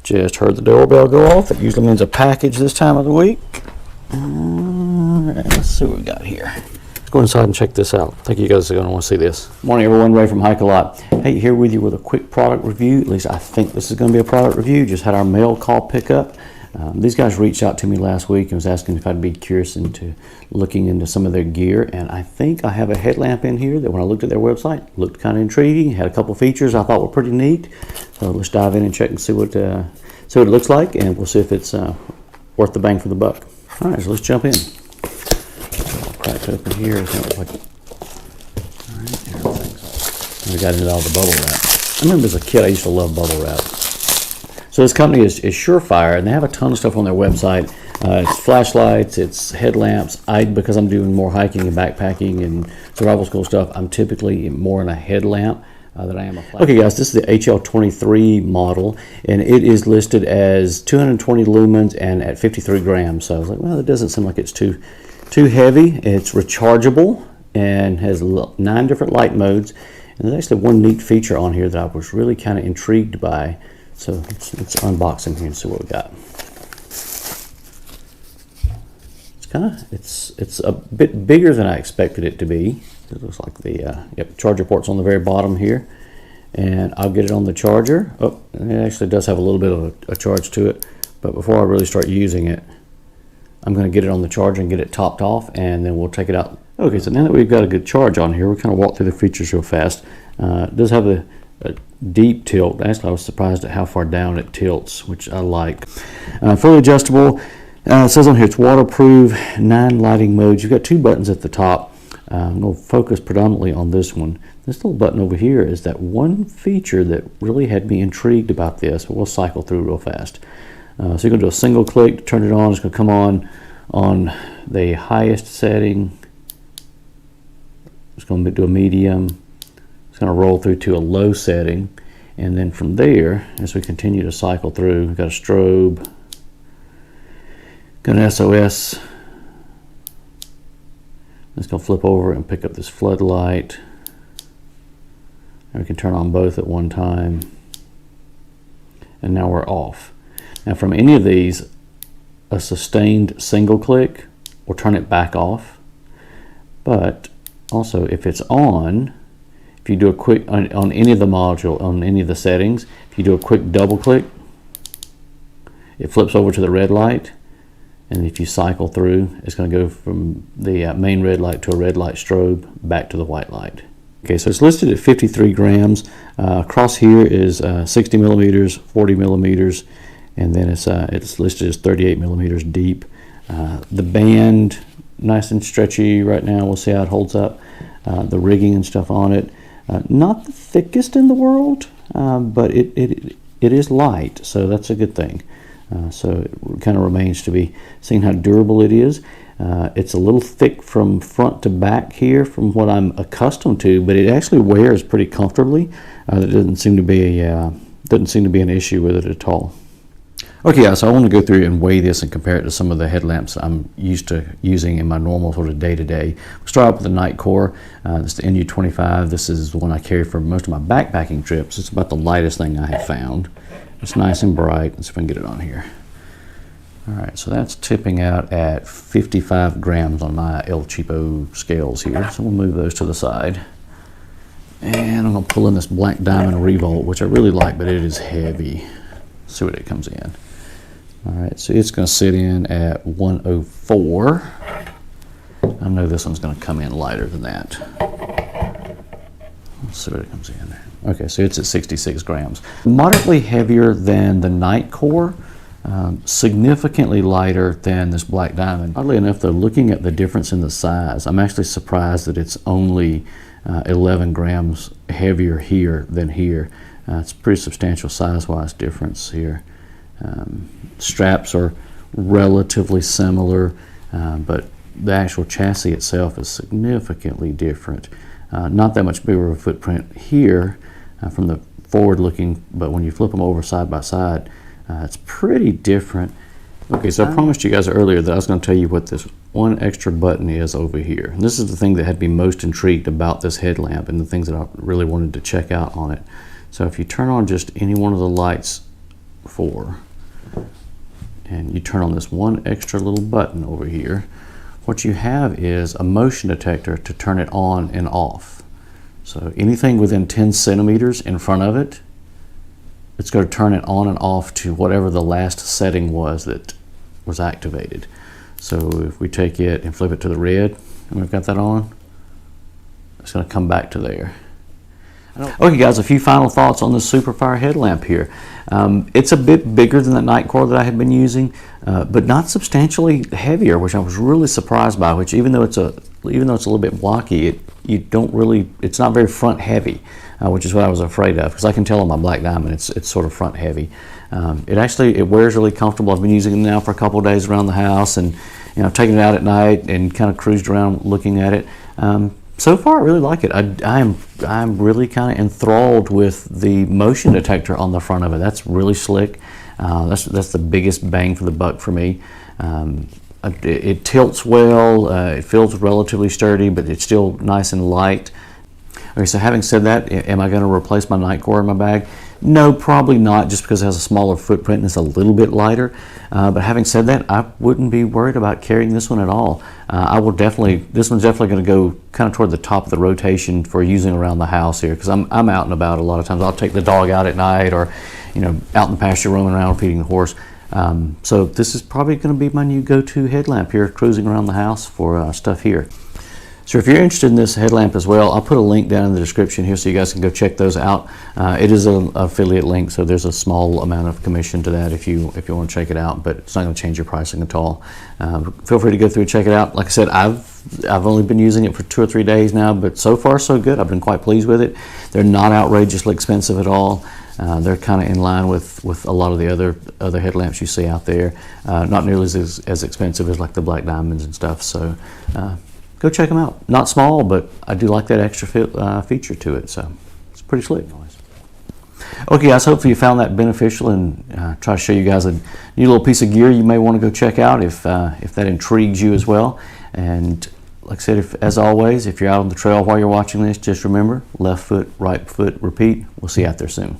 Just heard the doorbell go off. It usually means a package this time of the week. Let's see what we got here. Let's go inside and check this out. I think you guys are going to want to see this. Morning, everyone. Ray from Hike a Lot. Hey, here with you with a quick product review. At least I think this is going to be a product review. Just had our mail call pickup. These guys reached out to me last week and was asking if I'd be curious into looking into some of their gear, and I think I have a headlamp in here that when I looked at their website looked kind of intriguing, had a couple features I thought were pretty neat. So let's dive in and check and see what it looks like, and we'll see if it's worth the bang for the buck. All right, so let's jump in. I'll crack it open here. It's gonna look like, all right, everything's all. We got into all the bubble wrap. I remember as a kid I used to love bubble wrap. So this company is SUPERFIRE, and they have a ton of stuff on their website. It's flashlights, it's headlamps. Because I'm doing more hiking and backpacking and survival school stuff, I'm typically more in a headlamp than I am a flashlight. Okay guys, this is the HL23 model, and it is listed as 220 lumens and at 53 grams. So I was like, well, it doesn't seem like it's too heavy. It's rechargeable and has 9 different light modes. And there's actually one neat feature on here that I was really kind of intrigued by. So let's unbox them here and see what we got. It's a bit bigger than I expected it to be. It looks like the charger port's on the very bottom here, and I'll get it on the charger. Oh, it actually does have a little bit of a charge to it, but before I really start using it, I'm going to get it on the charger and get it topped off, and then we'll take it out. Okay, so now that we've got a good charge on here, we'll kind of walk through the features real fast. It does have a deep tilt. Actually, I was surprised at how far down it tilts, which I like. Fully adjustable. It says on here it's waterproof, 9 lighting modes. You've got 2 buttons at the top. I'm going to focus predominantly on this one. This little button over here is that one feature that really had me intrigued about this, but we'll cycle through real fast. So you're going to do a single click to turn it on. It's going to come on the highest setting. It's going to do a medium. It's going to roll through to a low setting, and then from there, as we continue to cycle through, we've got a strobe, got an SOS. It's going to flip over and pick up this floodlight, and we can turn on both at one time, and now we're off. Now from any of these, a sustained single click will turn it back off, but also if it's on, if you do a quick, on any of the module, on any of the settings, if you do a quick double click, it flips over to the red light, and if you cycle through, it's going to go from the main red light to a red light strobe back to the white light. Okay, so it's listed at 53 grams. Across here is 60 millimeters, 40 millimeters, and then it's listed as 38 millimeters deep. The band, nice and stretchy right now. We'll see how it holds up. The rigging and stuff on it. Not the thickest in the world, but it is light, so that's a good thing. So it kind of remains to be seen how durable it is. It's a little thick from front to back here from what I'm accustomed to, but it actually wears pretty comfortably. There doesn't seem to be an issue with it at all. Okay, guys, so I want to go through and weigh this and compare it to some of the headlamps I'm used to using in my normal sort of day-to-day. We'll start off with the Night Core. This is the NU25. This is the one I carry for most of my backpacking trips. It's about the lightest thing I have found. It's nice and bright. Let's see if I can get it on here. All right, so that's tipping out at 55 grams on my El Cheapo scales here. So we'll move those to the side. And I'm going to pull in this Black Diamond Revolt, which I really like, but it is heavy. Let's see what it comes in. All right, so it's going to sit in at 104. I know this one's going to come in lighter than that. Let's see what it comes in. Okay, so it's at 66 grams. Moderately heavier than the Night Core, significantly lighter than this Black Diamond. Oddly enough, though, looking at the difference in the size, I'm actually surprised that it's only 11 grams heavier here than here. It's a pretty substantial size-wise difference here. Straps are relatively similar, but the actual chassis itself is significantly different. Not that much bigger of a footprint here from the forward looking, but when you flip them over side by side, it's pretty different. Okay, so I promised you guys earlier that I was going to tell you what this one extra button is over here. And this is the thing that had me most intrigued about this headlamp and the things that I really wanted to check out on it. So if you turn on just any one of the lights 4. And you turn on this one extra little button over here. What you have is a motion detector to turn it on and off. So anything within 10 centimeters in front of it, it's going to turn it on and off to whatever the last setting was that was activated. So if we take it and flip it to the red, and we've got that on, it's going to come back to there. Okay guys, a few final thoughts on the SUPERFIRE headlamp here. It's a bit bigger than the night core that I had been using, but not substantially heavier, which I was really surprised by, which even though it's a little bit blocky, it's not very front heavy, which is what I was afraid of, because I can tell on my Black Diamond it's sort of front heavy. It wears really comfortable. I've been using it now for a couple of days around the house, and I've taken it out at night and kind of cruised around looking at it. So far, I really like it. I'm really kind of enthralled with the motion detector on the front of it. That's really slick. That's the biggest bang for the buck for me. It tilts well. It feels relatively sturdy, but it's still nice and light. Okay, so having said that, am I going to replace my night core in my bag? No, probably not, just because it has a smaller footprint and it's a little bit lighter. But having said that, I wouldn't be worried about carrying this one at all. This one's definitely going to go kind of toward the top of the rotation for using around the house here, because I'm out and about a lot of times. I'll take the dog out at night, or out in the pasture roaming around feeding the horse. So this is probably going to be my new go-to headlamp here, cruising around the house for stuff here. So if you're interested in this headlamp as well, I'll put a link down in the description here so you guys can go check those out. It is an affiliate link, so there's a small amount of commission to that if you want to check it out, but it's not going to change your pricing at all. Feel free to go through and check it out. Like I said, I've only been using it for 2 or 3 days now, but so far so good. I've been quite pleased with it. They're not outrageously expensive at all. They're kind of in line with a lot of the other headlamps you see out there. Not nearly as expensive as like the Black Diamonds and stuff. So go check them out. Not small, but I do like that extra feature to it. So it's pretty slick. Okay guys, hopefully you found that beneficial, and try to show you guys a new little piece of gear you may want to go check out if that intrigues you as well. And like I said, as always, if you're out on the trail while you're watching this, just remember, left foot, right foot, repeat. We'll see you out there soon.